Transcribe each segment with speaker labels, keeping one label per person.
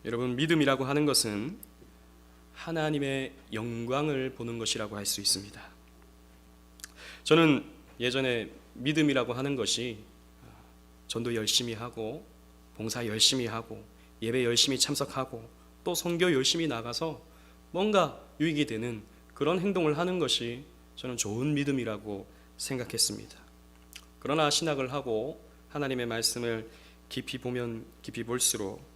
Speaker 1: 여러분, 믿음이라고 하는 것은 하나님의 영광을 보는 것이라고 할 수 있습니다. 저는 예전에 믿음이라고 하는 것이 전도 열심히 하고 봉사 열심히 하고 예배 열심히 참석하고 또 선교 열심히 나가서 뭔가 유익이 되는 그런 행동을 하는 것이 저는 좋은 믿음이라고 생각했습니다. 그러나 신학을 하고 하나님의 말씀을 깊이 보면 깊이 볼수록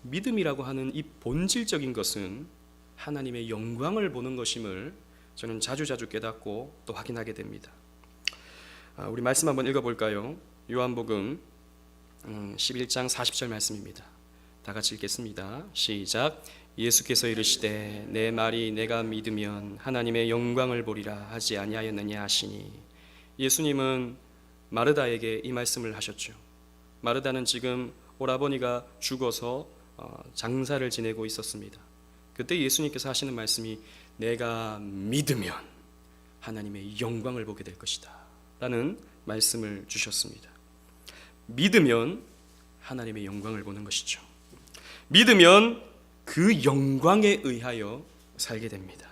Speaker 1: 믿음이라고 하는 이 본질적인 것은 하나님의 영광을 보는 것임을 저는 자주자주 깨닫고 또 확인하게 됩니다. 우리 말씀 한번 읽어볼까요? 요한복음 11장 40절 말씀입니다. 다 같이 읽겠습니다. 시작. 예수께서 이르시되 내 말이 내가 믿으면 하나님의 영광을 보리라 하지 아니하였느냐 하시니, 예수님은 마르다에게 이 말씀을 하셨죠. 마르다는 지금 오라버니가 죽어서 장사를 지내고 있었습니다. 그때 예수님께서 하시는 말씀이 내가 믿으면 하나님의 영광을 보게 될 것이다 라는 말씀을 주셨습니다. 믿으면 하나님의 영광을 보는 것이죠. 믿으면 그 영광에 의하여 살게 됩니다.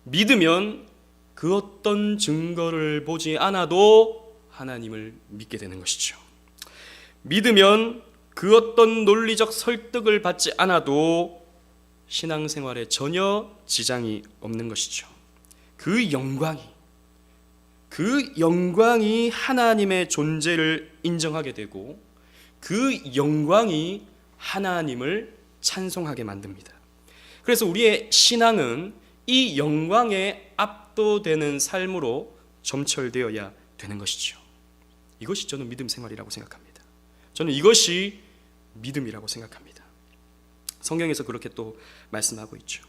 Speaker 1: 믿으면 그 어떤 증거를 보지 않아도 하나님을 믿게 되는 것이죠. 믿으면 그 어떤 논리적 설득을 받지 않아도 신앙생활에 전혀 지장이 없는 것이죠. 그 영광이 하나님의 존재를 인정하게 되고 그 영광이 하나님을 찬송하게 만듭니다. 그래서 우리의 신앙은 이 영광에 압도되는 삶으로 점철되어야 되는 것이죠. 이것이 저는 믿음 생활이라고 생각합니다. 저는 이것이 믿음이라고 생각합니다. 성경에서 그렇게 또 말씀하고 있죠.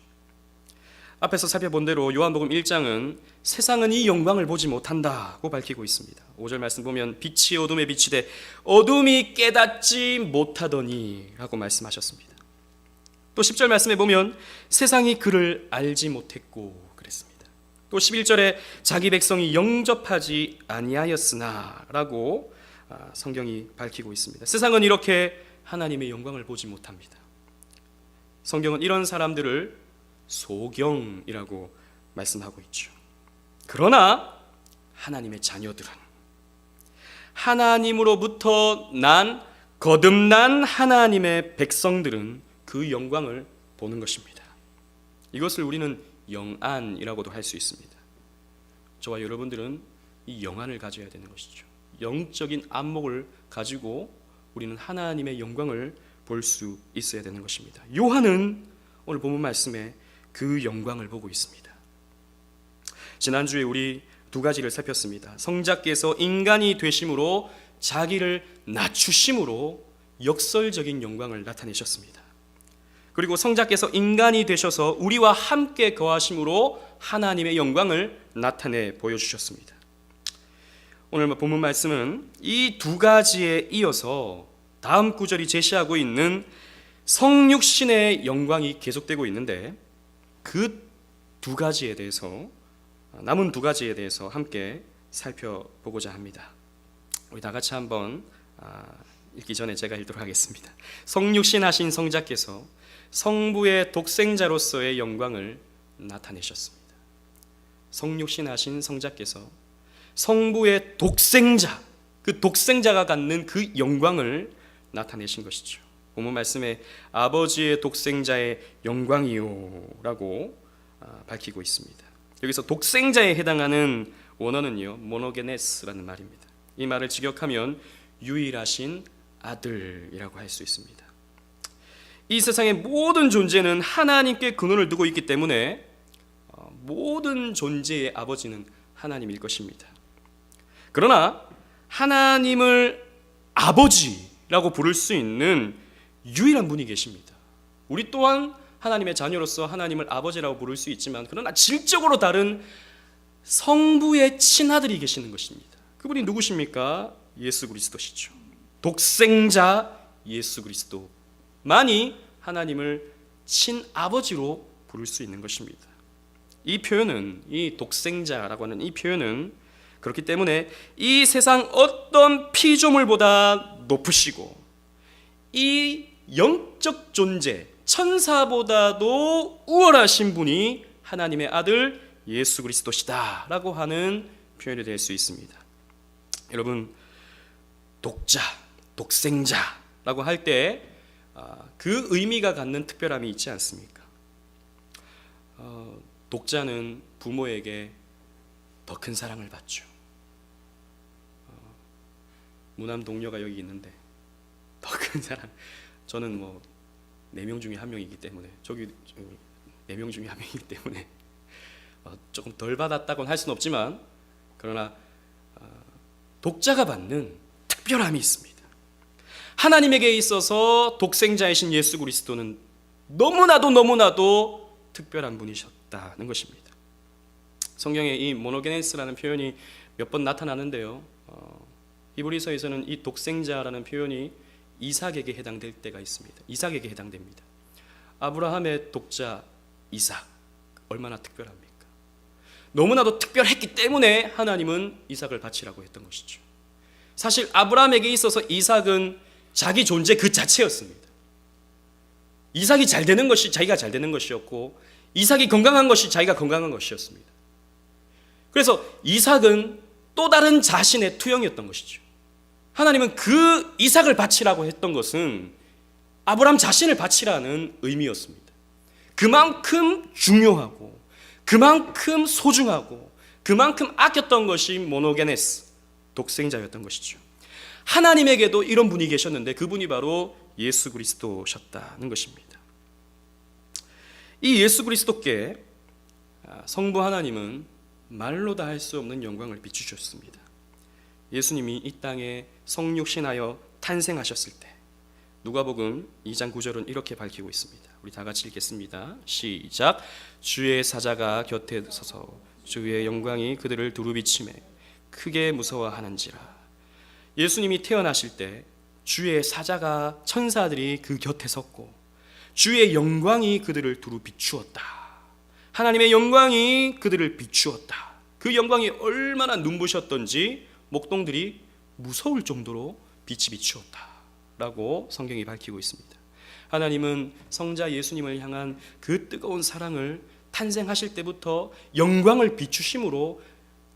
Speaker 1: 앞에서 살펴본 대로 요한복음 1장은 세상은 이 영광을 보지 못한다고 밝히고 있습니다. 5절 말씀 보면 빛이 어둠에 비치되 어둠이 깨닫지 못하더니 라고 말씀하셨습니다. 또 10절 말씀에 보면 세상이 그를 알지 못했고 그랬습니다. 또 11절에 자기 백성이 영접하지 아니하였으나 라고 성경이 밝히고 있습니다. 세상은 이렇게 하나님의 영광을 보지 못합니다. 성경은 이런 사람들을 소경이라고 말씀하고 있죠. 그러나 하나님의 자녀들은, 하나님으로부터 난 거듭난 하나님의 백성들은 그 영광을 보는 것입니다. 이것을 우리는 영안이라고도 할 수 있습니다. 저와 여러분들은 이 영안을 가져야 되는 것이죠. 영적인 안목을 가지고 우리는 하나님의 영광을 볼 수 있어야 되는 것입니다. 요한은 오늘 본문 말씀에 그 영광을 보고 있습니다. 지난주에 우리 두 가지를 살폈습니다. 성자께서 인간이 되심으로 자기를 낮추심으로 역설적인 영광을 나타내셨습니다. 그리고 성자께서 인간이 되셔서 우리와 함께 거하심으로 하나님의 영광을 나타내 보여주셨습니다. 오늘 본문 말씀은 이 두 가지에 이어서 다음 구절이 제시하고 있는 성육신의 영광이 계속되고 있는데, 그 두 가지에 대해서, 남은 두 가지에 대해서 함께 살펴보고자 합니다. 우리 다 같이 한번 읽기 전에 제가 읽도록 하겠습니다. 성육신 하신 성자께서 성부의 독생자로서의 영광을 나타내셨습니다. 성육신 하신 성자께서 성부의 독생자, 그 독생자가 갖는 그 영광을 나타내신 것이죠. 본문 말씀에 아버지의 독생자의 영광이요 라고 밝히고 있습니다. 여기서 독생자에 해당하는 원어는요, 모노게네스라는 말입니다. 이 말을 직역하면 유일하신 아들이라고 할 수 있습니다. 이 세상의 모든 존재는 하나님께 근원을 두고 있기 때문에 모든 존재의 아버지는 하나님일 것입니다. 그러나 하나님을 아버지라고 부를 수 있는 유일한 분이 계십니다. 우리 또한 하나님의 자녀로서 하나님을 아버지라고 부를 수 있지만, 그러나 질적으로 다른 성부의 친아들이 계시는 것입니다. 그분이 누구십니까? 예수 그리스도시죠. 독생자 예수 그리스도만이 하나님을 친아버지로 부를 수 있는 것입니다. 이 표현은, 이 독생자라고 하는 이 표현은 그렇기 때문에 이 세상 어떤 피조물보다 높으시고 이 영적 존재, 천사보다도 우월하신 분이 하나님의 아들 예수 그리스도시다 라고 하는 표현이 될 수 있습니다. 여러분, 독자, 독생자라고 할 때 그 의미가 갖는 특별함이 있지 않습니까? 독자는 부모에게 더 큰 사랑을 받죠. 무남 동료가 여기 있는데 더 큰 사랑, 저는 뭐 4명 중에 1명이기 때문에 저기 4명 중에 1명이기 때문에 조금 덜 받았다고는 할 수는 없지만, 그러나 독자가 받는 특별함이 있습니다. 하나님에게 있어서 독생자이신 예수 그리스도는 너무나도 특별한 분이셨다는 것입니다. 성경에 이 모노게네스라는 표현이 몇 번 나타나는데요, 히브리서에서는 이 독생자라는 표현이 이삭에게 해당될 때가 있습니다. 이삭에게 해당됩니다. 아브라함의 독자 이삭, 얼마나 특별합니까? 너무나도 특별했기 때문에 하나님은 이삭을 바치라고 했던 것이죠. 사실 아브라함에게 있어서 이삭은 자기 존재 그 자체였습니다. 이삭이 잘 되는 것이 자기가 잘 되는 것이었고, 이삭이 건강한 것이 자기가 건강한 것이었습니다. 그래서 이삭은 또 다른 자신의 투영이었던 것이죠. 하나님은 그 이삭을 바치라고 했던 것은 아브라함 자신을 바치라는 의미였습니다. 그만큼 중요하고, 그만큼 소중하고, 그만큼 아꼈던 것이 모노게네스, 독생자였던 것이죠. 하나님에게도 이런 분이 계셨는데 그분이 바로 예수 그리스도셨다는 것입니다. 이 예수 그리스도께 성부 하나님은 말로 다 할 수 없는 영광을 비추셨습니다. 예수님이 이 땅에 성육신하여 탄생하셨을 때 누가복음 2장 9절은 이렇게 밝히고 있습니다. 우리 다 같이 읽겠습니다. 시작. 주의 사자가 곁에 서서 주의 영광이 그들을 두루비치매 크게 무서워하는지라. 예수님이 태어나실 때 주의 사자가, 천사들이 그 곁에 섰고 주의 영광이 그들을 두루 비추었다. 하나님의 영광이 그들을 비추었다. 그 영광이 얼마나 눈부셨던지 목동들이 무서울 정도로 빛이 비추었다 라고 성경이 밝히고 있습니다. 하나님은 성자 예수님을 향한 그 뜨거운 사랑을 탄생하실 때부터 영광을 비추심으로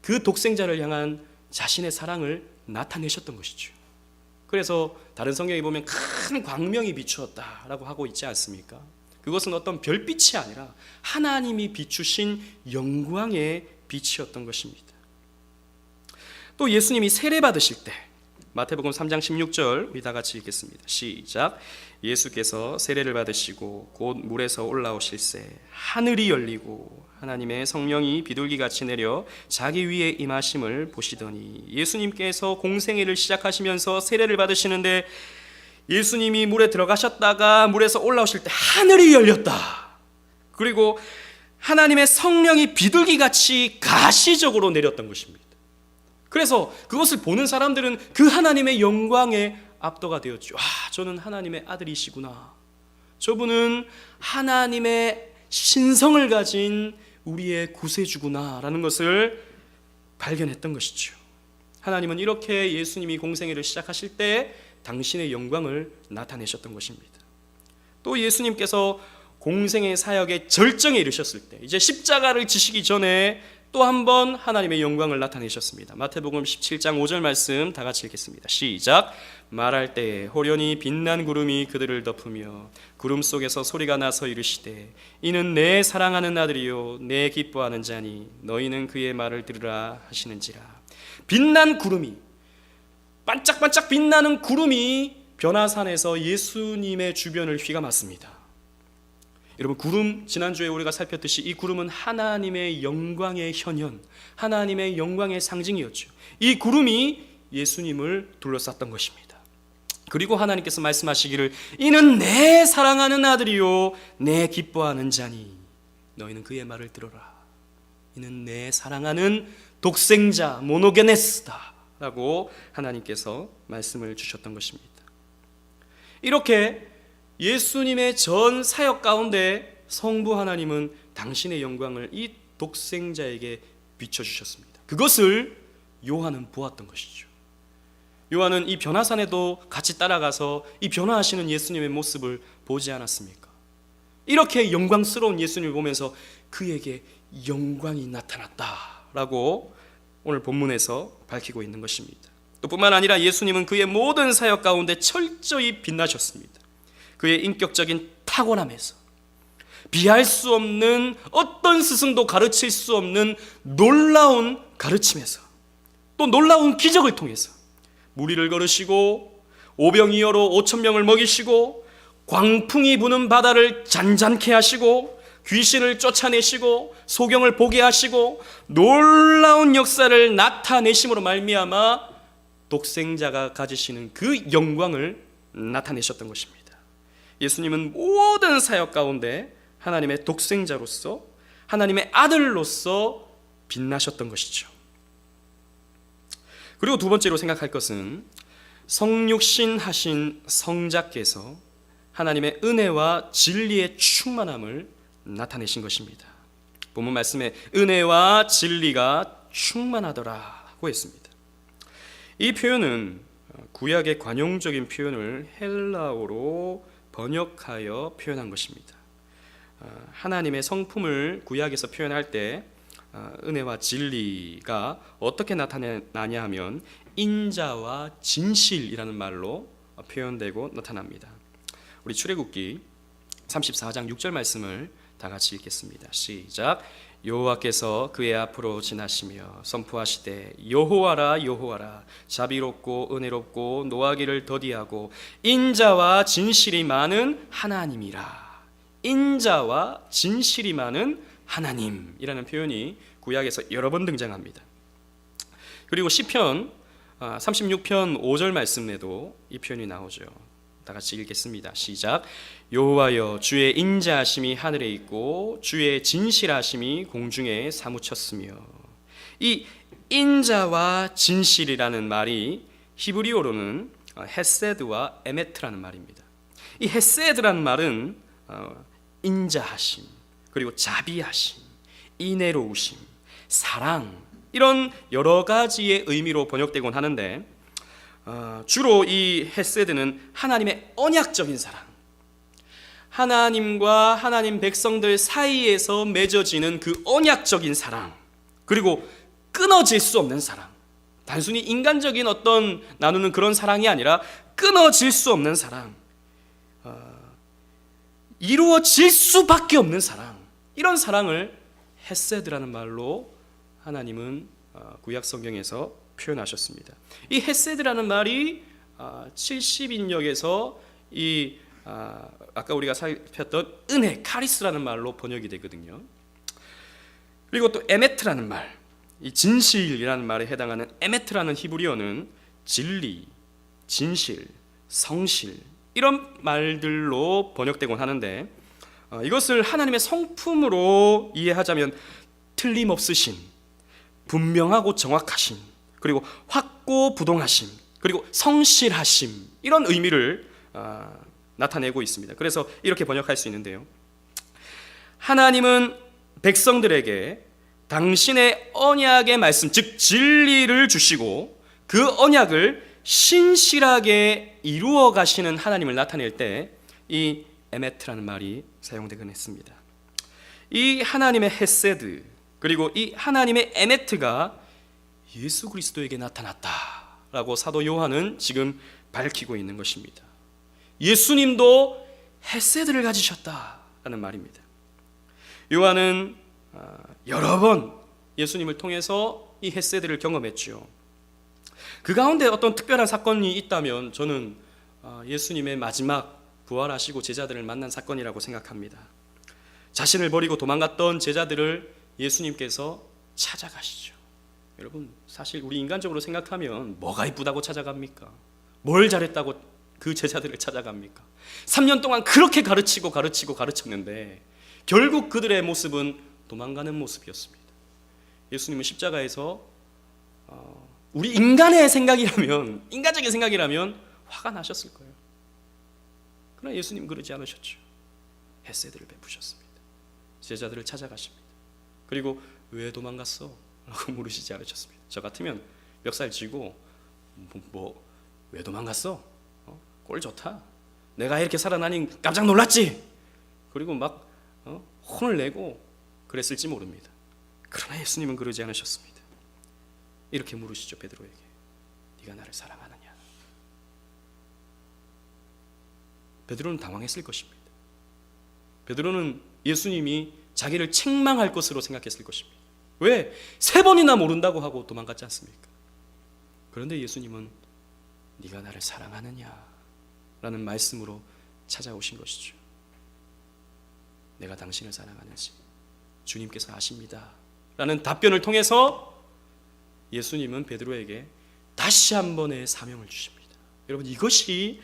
Speaker 1: 그 독생자를 향한 자신의 사랑을 나타내셨던 것이죠. 그래서 다른 성경에 보면 큰 광명이 비추었다라고 하고 있지 않습니까? 그것은 어떤 별빛이 아니라 하나님이 비추신 영광의 빛이었던 것입니다. 또 예수님이 세례 받으실 때 마태복음 3장 16절 우리 다 같이 읽겠습니다. 시작. 예수께서 세례를 받으시고 곧 물에서 올라오실새 하늘이 열리고 하나님의 성령이 비둘기같이 내려 자기 위에 임하심을 보시더니, 예수님께서 공생애를 시작하시면서 세례를 받으시는데 예수님이 물에 들어가셨다가 물에서 올라오실 때 하늘이 열렸다. 그리고 하나님의 성령이 비둘기같이 가시적으로 내렸던 것입니다. 그래서 그것을 보는 사람들은 그 하나님의 영광에 압도가 되었죠. 저는 하나님의 아들이시구나. 저분은 하나님의 신성을 가진 우리의 구세주구나 라는 것을 발견했던 것이죠. 하나님은 이렇게 예수님이 공생애를 시작하실 때 당신의 영광을 나타내셨던 것입니다. 또 예수님께서 공생애 사역의 절정에 이르셨을 때, 이제 십자가를 지시기 전에 또 한 번 하나님의 영광을 나타내셨습니다. 마태복음 17장 5절 말씀 다 같이 읽겠습니다. 시작. 말할 때에 호련히 빛난 구름이 그들을 덮으며 구름 속에서 소리가 나서 이르시되 이는 내 사랑하는 아들이요 내 기뻐하는 자니 너희는 그의 말을 들으라 하시는지라. 빛난 구름이, 반짝반짝 빛나는 구름이 변화산에서 예수님의 주변을 휘감았습니다. 여러분, 구름, 지난주에 우리가 살폈듯이 이 구름은 하나님의 영광의 현현, 하나님의 영광의 상징이었죠. 이 구름이 예수님을 둘러쌌던 것입니다. 그리고 하나님께서 말씀하시기를 이는 내 사랑하는 아들이요 내 기뻐하는 자니 너희는 그의 말을 들어라. 이는 내 사랑하는 독생자 모노게네스다 라고 하나님께서 말씀을 주셨던 것입니다. 이렇게 예수님의 전 사역 가운데 성부 하나님은 당신의 영광을 이 독생자에게 비춰주셨습니다. 그것을 요한은 보았던 것이죠. 요한은 이 변화산에도 같이 따라가서 이 변화하시는 예수님의 모습을 보지 않았습니까? 이렇게 영광스러운 예수님을 보면서 그에게 영광이 나타났다라고 오늘 본문에서 밝히고 있는 것입니다. 또 뿐만 아니라 예수님은 그의 모든 사역 가운데 철저히 빛나셨습니다. 그의 인격적인 타고남에서 비할 수 없는, 어떤 스승도 가르칠 수 없는 놀라운 가르침에서, 또 놀라운 기적을 통해서 무리를 걸으시고 오병이어로 5,000명을 먹이시고 광풍이 부는 바다를 잔잔케 하시고 귀신을 쫓아내시고 소경을 보게 하시고 놀라운 역사를 나타내심으로 말미암아 독생자가 가지시는 그 영광을 나타내셨던 것입니다. 예수님은 모든 사역 가운데 하나님의 독생자로서, 하나님의 아들로서 빛나셨던 것이죠. 그리고 두 번째로 생각할 것은 성육신 하신 성자께서 하나님의 은혜와 진리의 충만함을 나타내신 것입니다. 본문 말씀에 은혜와 진리가 충만하더라고 했습니다. 이 표현은 구약의 관용적인 표현을 헬라어로 번역하여 표현한 것입니다. 하나님의 성품을 구약에서 표현할 때 은혜와 진리가 어떻게 나타나냐 하면 인자와 진실이라는 말로 표현되고 나타납니다. 우리 출애굽기 34장 6절 말씀을 다 같이 읽겠습니다. 시작. 여호와께서 그의 앞으로 지나시며 선포하시되 여호와라 여호와라 자비롭고 은혜롭고 노하기를 더디하고 인자와 진실이 많은 하나님이라. 인자와 진실이 많은 하나님이라는 표현이 구약에서 여러 번 등장합니다. 그리고 시편 36편 5절 말씀에도 이 표현이 나오죠. 다 같이 읽겠습니다. 시작. 여호와여 주의 인자하심이 하늘에 있고 주의 진실하심이 공중에 사무쳤으며. 이 인자와 진실이라는 말이 히브리어로는 헤세드와 에메트라는 말입니다. 이 헤세드라는 말은 인자하심, 그리고 자비하심, 인애로우심, 사랑, 이런 여러 가지의 의미로 번역되곤 하는데 주로 이 헤세드는 하나님의 언약적인 사랑, 하나님과 하나님 백성들 사이에서 맺어지는 그 언약적인 사랑, 그리고 끊어질 수 없는 사랑, 단순히 인간적인 어떤 나누는 그런 사랑이 아니라 끊어질 수 없는 사랑, 이루어질 수밖에 없는 사랑, 이런 사랑을 헤세드라는 말로 하나님은 구약 성경에서 표현하셨습니다. 이 헤세드라는 말이 70인역에서 이 아까 우리가 살폈던 은혜, 카리스라는 말로 번역이 되거든요. 그리고 또 에메트라는 말, 이 진실이라는 말에 해당하는 에메트라는 히브리어는 진리, 진실, 성실, 이런 말들로 번역되곤 하는데 이것을 하나님의 성품으로 이해하자면 틀림없으신, 분명하고 정확하신, 그리고 확고부동하심, 그리고 성실하심, 이런 의미를 나타내고 있습니다. 그래서 이렇게 번역할 수 있는데요, 하나님은 백성들에게 당신의 언약의 말씀, 즉 진리를 주시고 그 언약을 신실하게 이루어 가시는 하나님을 나타낼 때 이 에메트라는 말이 사용되곤 했습니다. 이 하나님의 헤세드, 그리고 이 하나님의 에메트가 예수 그리스도에게 나타났다라고 사도 요한은 지금 밝히고 있는 것입니다. 예수님도 헤세드를 가지셨다라는 말입니다. 요한은 여러 번 예수님을 통해서 이 헤세드를 경험했죠. 그 가운데 어떤 특별한 사건이 있다면 저는 예수님의 마지막 부활하시고 제자들을 만난 사건이라고 생각합니다. 자신을 버리고 도망갔던 제자들을 예수님께서 찾아가시죠. 여러분, 사실 우리 인간적으로 생각하면 뭐가 이쁘다고 찾아갑니까? 뭘 잘했다고 그 제자들을 찾아갑니까? 3년 동안 그렇게 가르쳤는데 결국 그들의 모습은 도망가는 모습이었습니다. 예수님은 십자가에서 우리 인간의 생각이라면, 인간적인 생각이라면 화가 나셨을 거예요. 그러나 예수님 그러지 않으셨죠. 헤세드를 베푸셨습니다. 제자들을 찾아가십니다. 그리고 왜 도망갔어? 라고 물으시지 않으셨습니다. 저 같으면 멱살 쥐고 왜 도망갔어? 꼴 좋다. 내가 이렇게 살아나니 깜짝 놀랐지. 그리고 막 혼을 내고 그랬을지 모릅니다. 그러나 예수님은 그러지 않으셨습니다. 이렇게 물으시죠, 베드로에게. 네가 나를 사랑하느냐? 베드로는 당황했을 것입니다. 베드로는 예수님이 자기를 책망할 것으로 생각했을 것입니다. 왜? 3번이나 모른다고 하고 도망갔지 않습니까? 그런데 예수님은 네가 나를 사랑하느냐? 라는 말씀으로 찾아오신 것이죠. 내가 당신을 사랑하는지 주님께서 아십니다. 라는 답변을 통해서 예수님은 베드로에게 다시 한 번의 사명을 주십니다. 여러분, 이것이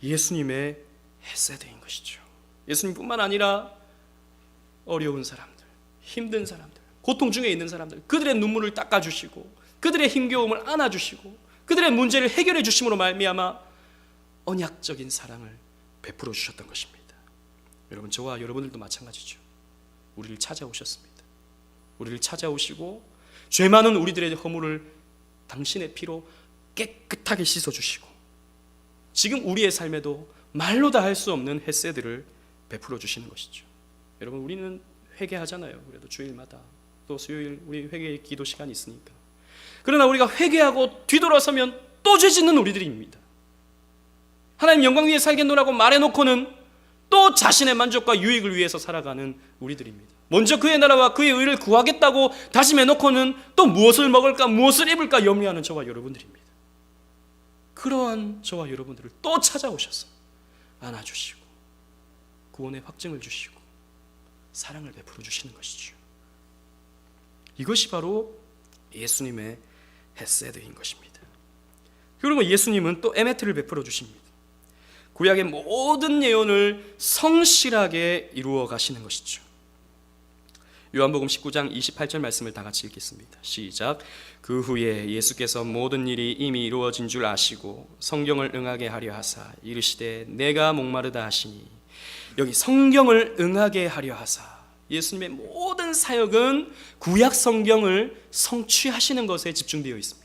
Speaker 1: 예수님의 헤세드인 것이죠. 예수님뿐만 아니라 어려운 사람들, 힘든 사람들, 고통 중에 있는 사람들, 그들의 눈물을 닦아주시고 그들의 힘겨움을 안아주시고 그들의 문제를 해결해 주심으로 말미암아 언약적인 사랑을 베풀어 주셨던 것입니다. 여러분, 저와 여러분들도 마찬가지죠. 우리를 찾아오셨습니다. 우리를 찾아오시고 죄 많은 우리들의 허물을 당신의 피로 깨끗하게 씻어주시고 지금 우리의 삶에도 말로 다 할 수 없는 헤세드를 베풀어 주시는 것이죠. 여러분, 우리는 회개하잖아요. 그래도 주일마다 또 수요일 우리 회개 기도 시간이 있으니까. 그러나 우리가 회개하고 뒤돌아서면 또 죄 짓는 우리들입니다. 하나님 영광 위에 살겠노라고 말해놓고는 또 자신의 만족과 유익을 위해서 살아가는 우리들입니다. 먼저 그의 나라와 그의 의를 구하겠다고 다짐해놓고는 또 무엇을 먹을까 무엇을 입을까 염려하는 저와 여러분들입니다. 그러한 저와 여러분들을 또 찾아오셔서 안아주시고 구원의 확증을 주시고 사랑을 베풀어 주시는 것이죠. 이것이 바로 예수님의 헤세드인 것입니다. 그리고 예수님은 또 에메트를 베풀어 주십니다. 구약의 모든 예언을 성실하게 이루어 가시는 것이죠. 요한복음 19장 28절 말씀을 다 같이 읽겠습니다. 시작. 그 후에 예수께서 모든 일이 이미 이루어진 줄 아시고 성경을 응하게 하려 하사 이르시되 내가 목마르다 하시니, 여기 성경을 응하게 하려 하사, 예수님의 모든 사역은 구약 성경을 성취하시는 것에 집중되어 있습니다.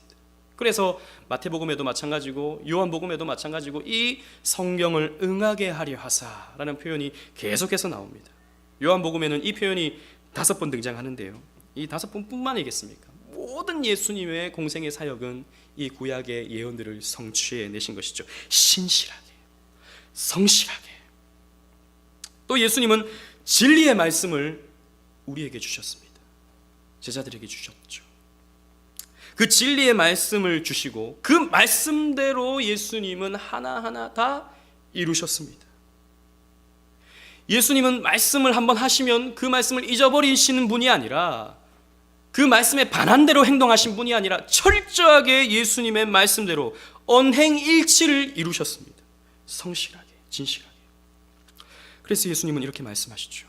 Speaker 1: 그래서 마태복음에도 마찬가지고 요한복음에도 마찬가지고 이 성경을 응하게 하려 하사라는 표현이 계속해서 나옵니다. 요한복음에는 이 표현이 5번 등장하는데요, 이 5번뿐만이겠습니까? 모든 예수님의 공생의 사역은 이 구약의 예언들을 성취해내신 것이죠. 신실하게, 성실하게. 또 예수님은 진리의 말씀을 우리에게 주셨습니다. 제자들에게 주셨죠. 그 진리의 말씀을 주시고 그 말씀대로 예수님은 하나하나 다 이루셨습니다. 예수님은 말씀을 한번 하시면 그 말씀을 잊어버리시는 분이 아니라, 그 말씀에 반한대로 행동하신 분이 아니라 철저하게 예수님의 말씀대로 언행일치를 이루셨습니다. 성실하게, 진실하게. 그래서 예수님은 이렇게 말씀하시죠.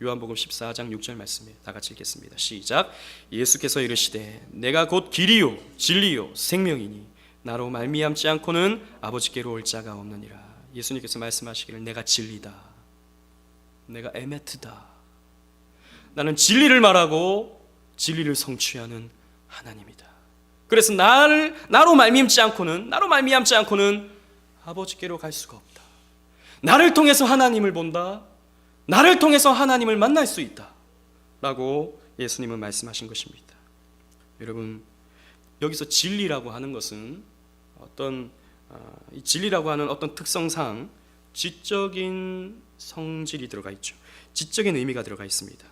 Speaker 1: 요한복음 14장 6절 말씀에 다 같이 읽겠습니다. 시작. 예수께서 이르시되 내가 곧 길이요 진리요 생명이니 나로 말미암지 않고는 아버지께로 올 자가 없느니라. 예수님께서 말씀하시기를 내가 진리다, 내가 에메트다, 나는 진리를 말하고 진리를 성취하는 하나님이다. 그래서 나로 말미암지 않고는 아버지께로 갈 수가 없다. 나를 통해서 하나님을 본다, 나를 통해서 하나님을 만날 수 있다 라고 예수님은 말씀하신 것입니다. 여러분, 여기서 진리라고 하는 것은 진리라고 하는 어떤 특성상 지적인 성질이 들어가 있죠. 지적인 의미가 들어가 있습니다.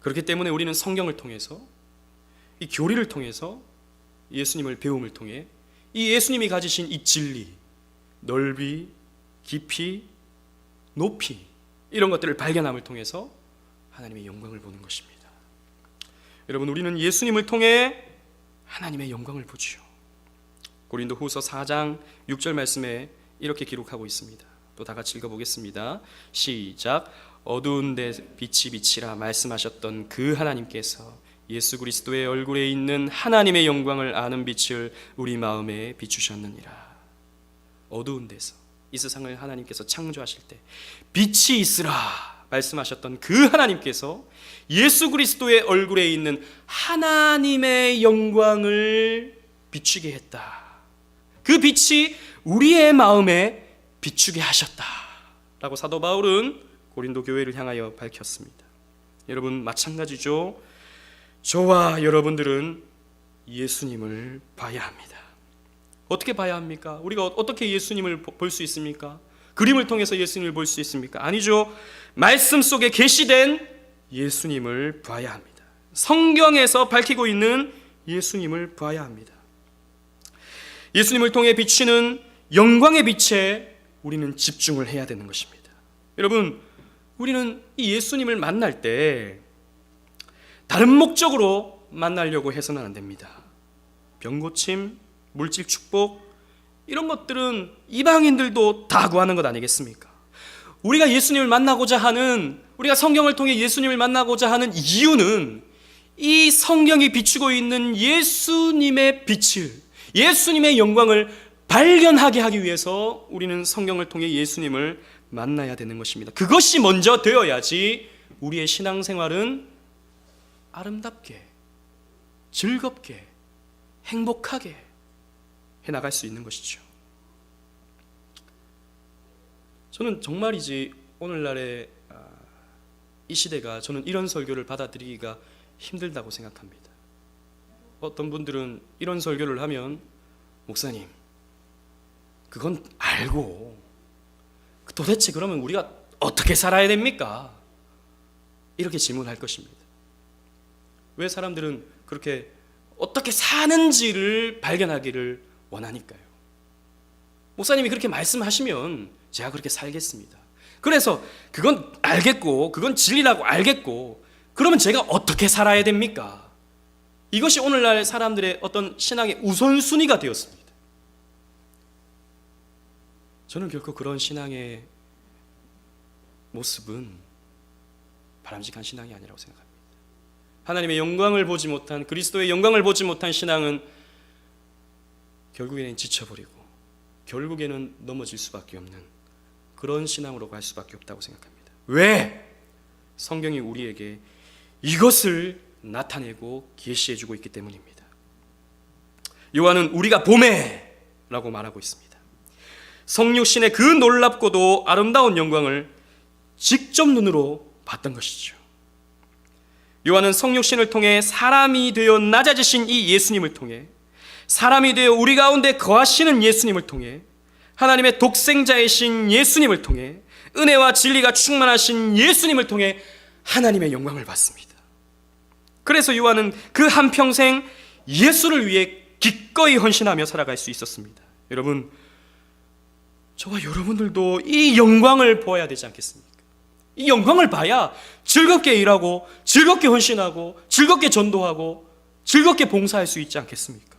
Speaker 1: 그렇기 때문에 우리는 성경을 통해서, 이 교리를 통해서, 예수님을 배움을 통해 이 예수님이 가지신 이 진리, 넓이, 깊이, 높이, 이런 것들을 발견함을 통해서 하나님의 영광을 보는 것입니다. 여러분, 우리는 예수님을 통해 하나님의 영광을 보지요. 고린도후서 4장 6절 말씀에 이렇게 기록하고 있습니다. 또 다 같이 읽어보겠습니다. 시작. 어두운 데 빛이 비치라 말씀하셨던 그 하나님께서 예수 그리스도의 얼굴에 있는 하나님의 영광을 아는 빛을 우리 마음에 비추셨느니라. 어두운 데서, 이 세상을 하나님께서 창조하실 때 빛이 있으라 말씀하셨던 그 하나님께서 예수 그리스도의 얼굴에 있는 하나님의 영광을 비추게 했다. 그 그 빛이 우리의 마음에 비추게 하셨다라고 사도 바울은 고린도 교회를 향하여 밝혔습니다. 여러분, 마찬가지죠. 저와 여러분들은 예수님을 봐야 합니다. 어떻게 봐야 합니까? 우리가 어떻게 예수님을 볼 수 있습니까? 그림을 통해서 예수님을 볼 수 있습니까? 아니죠. 말씀 속에 계시된 예수님을 봐야 합니다. 성경에서 밝히고 있는 예수님을 봐야 합니다. 예수님을 통해 비치는 영광의 빛에 우리는 집중을 해야 되는 것입니다. 여러분, 우리는 이 예수님을 만날 때 다른 목적으로 만나려고 해서는 안 됩니다. 병고침, 물질 축복, 이런 것들은 이방인들도 다 구하는 것 아니겠습니까? 우리가 예수님을 만나고자 하는, 우리가 성경을 통해 예수님을 만나고자 하는 이유는 이 성경이 비추고 있는 예수님의 빛을, 예수님의 영광을 발견하게 하기 위해서 우리는 성경을 통해 예수님을 만나야 되는 것입니다. 그것이 먼저 되어야지 우리의 신앙생활은 아름답게, 즐겁게, 행복하게 해나갈 수 있는 것이죠. 저는 정말이지 오늘날의 이 시대가, 저는 이런 설교를 받아들이기가 힘들다고 생각합니다. 어떤 분들은 이런 설교를 하면, 목사님, 그건 알고 도대체 그러면 우리가 어떻게 살아야 됩니까? 이렇게 질문할 것입니다. 왜 사람들은 그렇게 어떻게 사는지를 발견하기를 원하니까요. 목사님이 그렇게 말씀하시면 제가 그렇게 살겠습니다. 그래서 그건 알겠고, 그건 진리라고 알겠고, 그러면 제가 어떻게 살아야 됩니까? 이것이 오늘날 사람들의 어떤 신앙의 우선순위가 되었습니다. 저는 결코 그런 신앙의 모습은 바람직한 신앙이 아니라고 생각합니다. 하나님의 영광을 보지 못한, 그리스도의 영광을 보지 못한 신앙은 결국에는 지쳐버리고 결국에는 넘어질 수밖에 없는 그런 신앙으로 갈 수밖에 없다고 생각합니다. 왜? 성경이 우리에게 이것을 나타내고 계시해주고 있기 때문입니다. 요한은 우리가 보매 라고 말하고 있습니다. 성육신의 그 놀랍고도 아름다운 영광을 직접 눈으로 봤던 것이죠. 요한은 성육신을 통해 사람이 되어 낮아지신 이 예수님을 통해, 사람이 되어 우리 가운데 거하시는 예수님을 통해, 하나님의 독생자이신 예수님을 통해, 은혜와 진리가 충만하신 예수님을 통해 하나님의 영광을 받습니다. 그래서 요한은 그 한평생 예수를 위해 기꺼이 헌신하며 살아갈 수 있었습니다. 여러분, 저와 여러분들도 이 영광을 보아야 되지 않겠습니까? 이 영광을 봐야 즐겁게 일하고, 즐겁게 헌신하고, 즐겁게 전도하고, 즐겁게 봉사할 수 있지 않겠습니까?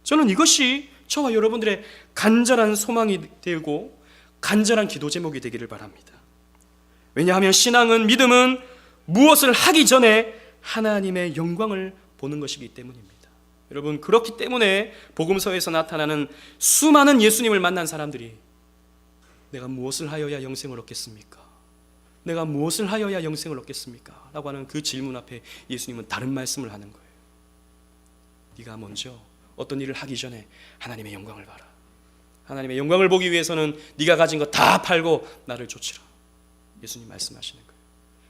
Speaker 1: 저는 이것이 저와 여러분들의 간절한 소망이 되고 간절한 기도 제목이 되기를 바랍니다. 왜냐하면 신앙은, 믿음은 무엇을 하기 전에 하나님의 영광을 보는 것이기 때문입니다. 여러분, 그렇기 때문에 복음서에서 나타나는 수많은 예수님을 만난 사람들이 내가 무엇을 하여야 영생을 얻겠습니까? 내가 무엇을 하여야 영생을 얻겠습니까? 라고 하는 그 질문 앞에 예수님은 다른 말씀을 하는 거예요. 네가 먼저 어떤 일을 하기 전에 하나님의 영광을 봐라. 하나님의 영광을 보기 위해서는 네가 가진 거 다 팔고 나를 좇으라. 예수님 말씀하시는 거예요.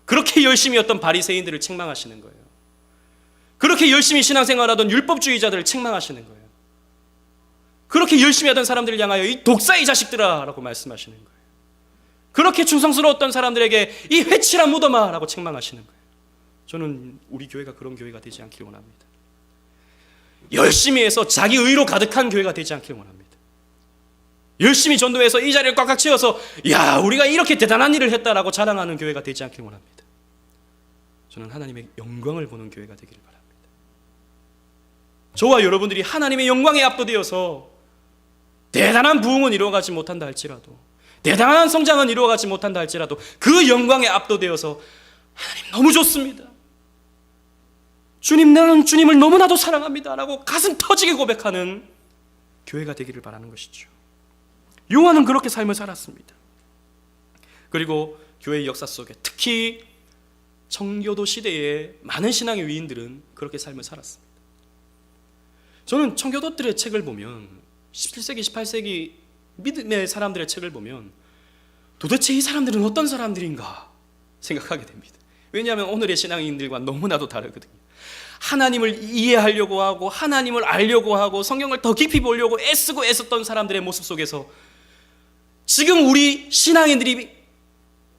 Speaker 1: 그렇게 열심히 어떤 바리새인들을 책망하시는 거예요. 그렇게 열심히 신앙생활하던 율법주의자들을 책망하시는 거예요. 그렇게 열심히 하던 사람들을 향하여 이 독사의 자식들아 라고 말씀하시는 거예요. 그렇게 충성스러웠던 사람들에게 이 회칠한 무덤아 라고 책망하시는 거예요. 저는 우리 교회가 그런 교회가 되지 않기를 원합니다. 열심히 해서 자기 의로 가득한 교회가 되지 않기를 원합니다. 열심히 전도해서 이 자리를 꽉꽉 채워서 야, 우리가 이렇게 대단한 일을 했다라고 자랑하는 교회가 되지 않기를 원합니다. 저는 하나님의 영광을 보는 교회가 되기를 바랍니다. 저와 여러분들이 하나님의 영광에 압도되어서 대단한 부흥은 이루어가지 못한다 할지라도, 대단한 성장은 이루어가지 못한다 할지라도 그 영광에 압도되어서 하나님 너무 좋습니다, 주님, 나는 주님을 너무나도 사랑합니다 라고 가슴 터지게 고백하는 교회가 되기를 바라는 것이죠. 요한은 그렇게 삶을 살았습니다. 그리고 교회의 역사 속에, 특히 청교도 시대의 많은 신앙의 위인들은 그렇게 삶을 살았습니다. 저는 청교도들의 책을 보면 17세기, 18세기 믿음의 사람들의 책을 보면 도대체 이 사람들은 어떤 사람들인가 생각하게 됩니다. 왜냐하면 오늘의 신앙인들과 너무나도 다르거든요. 하나님을 이해하려고 하고 하나님을 알려고 하고 성경을 더 깊이 보려고 애쓰고 애썼던 사람들의 모습 속에서 지금 우리 신앙인들이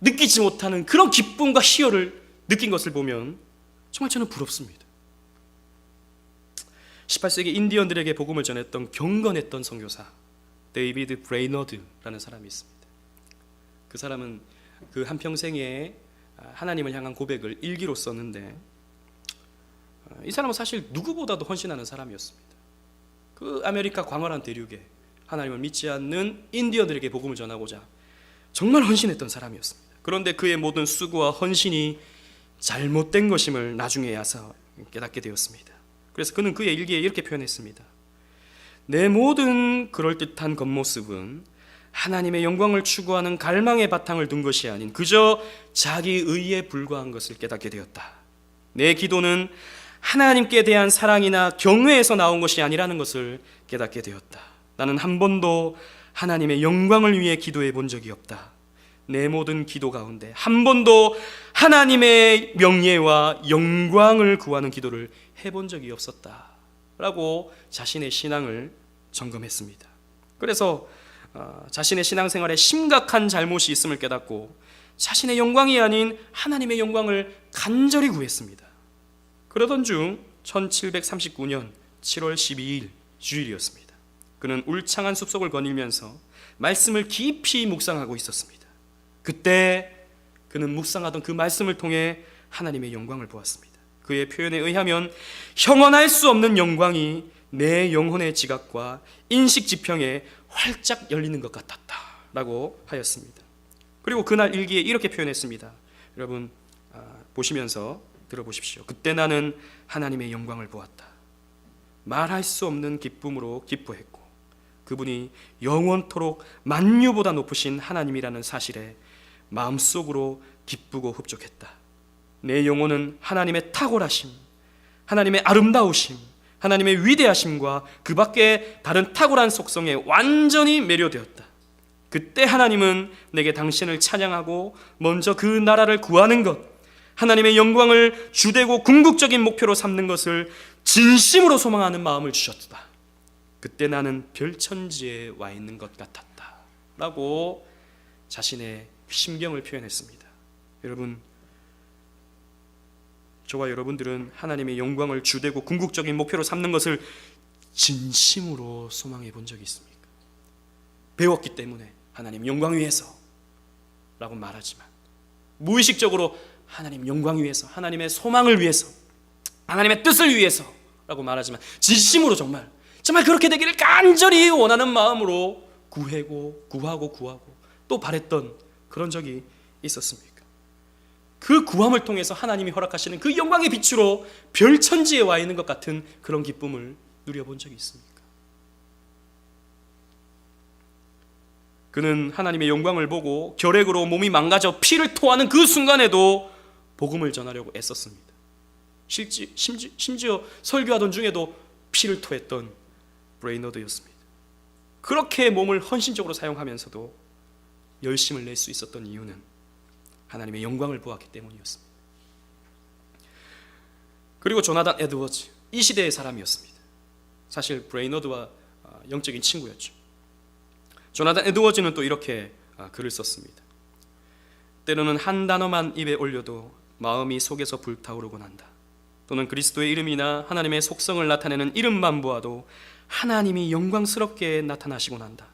Speaker 1: 느끼지 못하는 그런 기쁨과 희열을 느낀 것을 보면 정말 저는 부럽습니다. 18세기 인디언들에게 복음을 전했던 경건했던 선교사 데이비드 브레이너드라는 사람이 있습니다. 그 사람은 그 한평생에 하나님을 향한 고백을 일기로 썼는데, 이 사람은 사실 누구보다도 헌신하는 사람이었습니다. 그 아메리카 광활한 대륙에 하나님을 믿지 않는 인디언들에게 복음을 전하고자 정말 헌신했던 사람이었습니다. 그런데 그의 모든 수고와 헌신이 잘못된 것임을 나중에 와서 깨닫게 되었습니다. 그래서 그는 그의 일기에 이렇게 표현했습니다. 내 모든 그럴듯한 겉모습은 하나님의 영광을 추구하는 갈망의 바탕을 둔 것이 아닌 그저 자기 의에 불과한 것을 깨닫게 되었다. 내 기도는 하나님께 대한 사랑이나 경외에서 나온 것이 아니라는 것을 깨닫게 되었다. 나는 한 번도 하나님의 영광을 위해 기도해 본 적이 없다. 내 모든 기도 가운데 한 번도 하나님의 명예와 영광을 구하는 기도를 해본 적이 없었다 라고 자신의 신앙을 점검했습니다. 그래서 자신의 신앙생활에 심각한 잘못이 있음을 깨닫고 자신의 영광이 아닌 하나님의 영광을 간절히 구했습니다. 그러던 중 1739년 7월 12일 주일이었습니다. 그는 울창한 숲속을 거닐면서 말씀을 깊이 묵상하고 있었습니다. 그때 그는 묵상하던 그 말씀을 통해 하나님의 영광을 보았습니다. 그의 표현에 의하면 형언할 수 없는 영광이 내 영혼의 지각과 인식 지평에 활짝 열리는 것 같았다 라고 하였습니다. 그리고 그날 일기에 이렇게 표현했습니다. 여러분 보시면서 들어보십시오. 그때 나는 하나님의 영광을 보았다. 말할 수 없는 기쁨으로 기뻐했고 그분이 영원토록 만유보다 높으신 하나님이라는 사실에 마음속으로 기쁘고 흡족했다. 내 영혼은 하나님의 탁월하심, 하나님의 아름다우심, 하나님의 위대하심과 그 밖에 다른 탁월한 속성에 완전히 매료되었다. 그때 하나님은 내게 당신을 찬양하고 먼저 그 나라를 구하는 것, 하나님의 영광을 주되고 궁극적인 목표로 삼는 것을 진심으로 소망하는 마음을 주셨다. 그때 나는 별천지에 와 있는 것 같았다 라고 자신의 심경을 표현했습니다. 여러분, 저와 여러분들은 하나님의 영광을 주되고 궁극적인 목표로 삼는 것을 진심으로 소망해 본 적이 있습니까? 배웠기 때문에 하나님 영광 위해서 라고 말하지만 무의식적으로 하나님 영광 위해서, 하나님의 소망을 위해서, 하나님의 뜻을 위해서 라고 말하지만 진심으로 정말 그렇게 되기를 간절히 원하는 마음으로 구하고 또 바랬던 그런 적이 있었습니까? 그 구함을 통해서 하나님이 허락하시는 그 영광의 빛으로 별천지에 와 있는 것 같은 그런 기쁨을 누려본 적이 있습니까? 그는 하나님의 영광을 보고 결핵으로 몸이 망가져 피를 토하는 그 순간에도 복음을 전하려고 애썼습니다. 심지어 설교하던 중에도 피를 토했던 브레이너드였습니다. 그렇게 몸을 헌신적으로 사용하면서도 열심을 낼 수 있었던 이유는 하나님의 영광을 보았기 때문이었습니다. 그리고 조나단 에드워즈, 이 시대의 사람이었습니다. 사실 브레이너드와 영적인 친구였죠. 조나단 에드워즈는 또 이렇게 글을 썼습니다. 때로는 한 단어만 입에 올려도 마음이 속에서 불타오르곤 한다. 또는 그리스도의 이름이나 하나님의 속성을 나타내는 이름만 보아도 하나님이 영광스럽게 나타나시곤 한다.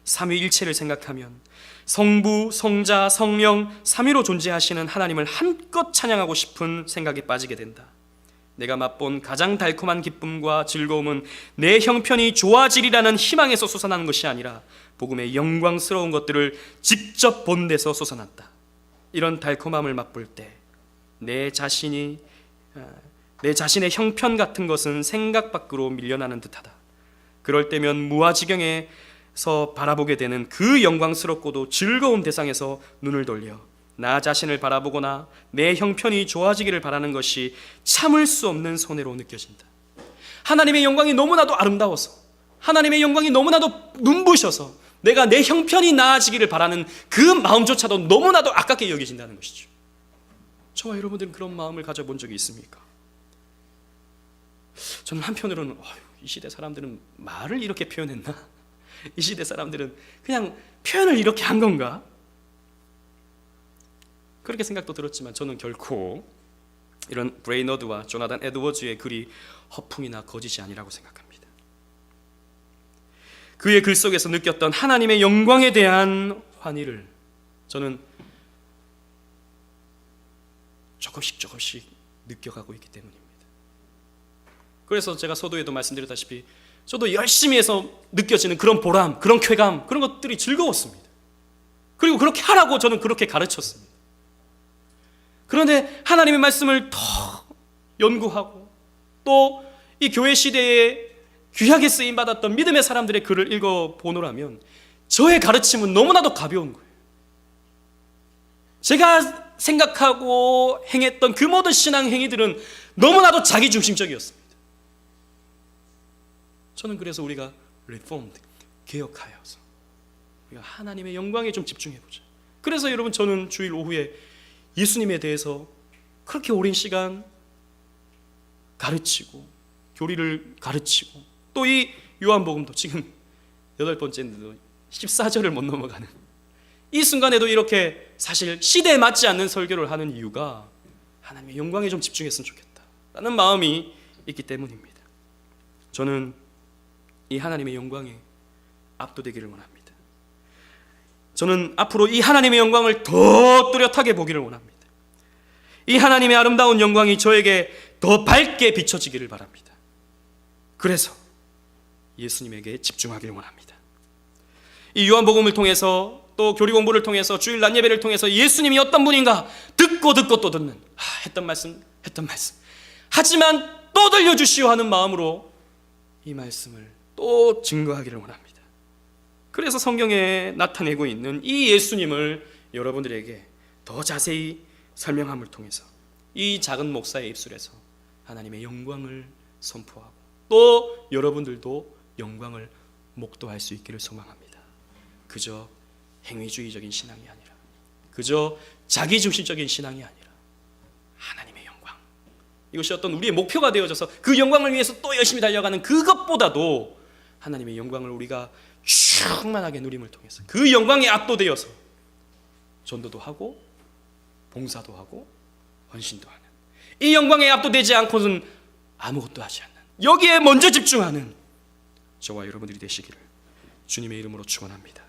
Speaker 1: 삼위일체를 생각하면 성부, 성자, 성령, 삼위로 존재하시는 하나님을 한껏 찬양하고 싶은 생각에 빠지게 된다. 내가 맛본 가장 달콤한 기쁨과 즐거움은 내 형편이 좋아지리라는 희망에서 솟아나는 것이 아니라 복음의 영광스러운 것들을 직접 본 데서 솟아났다. 이런 달콤함을 맛볼 때 내 자신의 형편 같은 것은 생각 밖으로 밀려나는 듯하다. 그럴 때면 무아지경에서 바라보게 되는 그 영광스럽고도 즐거운 대상에서 눈을 돌려 나 자신을 바라보거나 내 형편이 좋아지기를 바라는 것이 참을 수 없는 손해로 느껴진다. 하나님의 영광이 너무나도 아름다워서, 하나님의 영광이 너무나도 눈부셔서 내가 내 형편이 나아지기를 바라는 그 마음조차도 너무나도 아깝게 여겨진다는 것이죠. 저와 여러분들은 그런 마음을 가져본 적이 있습니까? 저는 한편으로는 이 시대 사람들은 말을 이렇게 표현했나? 이 시대 사람들은 그냥 표현을 이렇게 한 건가? 그렇게 생각도 들었지만 저는 결코 이런 브레이너드와 조나단 에드워즈의 글이 허풍이나 거짓이 아니라고 생각합니다. 그의 글 속에서 느꼈던 하나님의 영광에 대한 환희를 저는 조금씩 느껴가고 있기 때문입니다. 그래서 제가 서두에도 말씀드렸다시피 저도 열심히 해서 느껴지는 그런 보람, 그런 쾌감, 그런 것들이 즐거웠습니다. 그리고 그렇게 하라고 저는 그렇게 가르쳤습니다. 그런데 하나님의 말씀을 더 연구하고 또 이 교회 시대에 귀하게 쓰임받았던 믿음의 사람들의 글을 읽어보노라면 저의 가르침은 너무나도 가벼운 거예요. 제가 생각하고 행했던 그 모든 신앙 행위들은 너무나도 자기중심적이었습니다. 저는 그래서 우리가 reformed, 개혁하여서 우리가 하나님의 영광에 좀 집중해보자. 그래서 여러분 저는 주일 오후에 예수님에 대해서 그렇게 오랜 시간 가르치고 교리를 가르치고 또 이 요한복음도 지금 8번째인데도 14절을 못 넘어가는 이 순간에도 이렇게 사실 시대에 맞지 않는 설교를 하는 이유가 하나님의 영광에 좀 집중했으면 좋겠다라는 마음이 있기 때문입니다. 저는 이 하나님의 영광에 압도되기를 원합니다. 저는 앞으로 이 하나님의 영광을 더 뚜렷하게 보기를 원합니다. 이 하나님의 아름다운 영광이 저에게 더 밝게 비춰지기를 바랍니다. 그래서 예수님에게 집중하기를 원합니다. 이 요한복음을 통해서 또 교리 공부를 통해서 주일 낮 예배를 통해서 예수님이 어떤 분인가 듣고 또 듣는 했던 말씀 하지만 또 들려주시오 하는 마음으로 이 말씀을 또 증거하기를 원합니다. 그래서 성경에 나타내고 있는 이 예수님을 여러분들에게 더 자세히 설명함을 통해서 이 작은 목사의 입술에서 하나님의 영광을 선포하고 또 여러분들도 영광을 목도할 수 있기를 소망합니다. 그저 행위주의적인 신앙이 아니라 그저 자기중심적인 신앙이 아니라 하나님의 영광, 이것이 어떤 우리의 목표가 되어져서 그 영광을 위해서 또 열심히 달려가는 그것보다도 하나님의 영광을 우리가 충만하게 누림을 통해서 그 영광에 압도되어서 전도도 하고 봉사도 하고 헌신도 하는 이 영광에 압도되지 않고는 아무것도 하지 않는 여기에 먼저 집중하는 저와 여러분들이 되시기를 주님의 이름으로 축원합니다.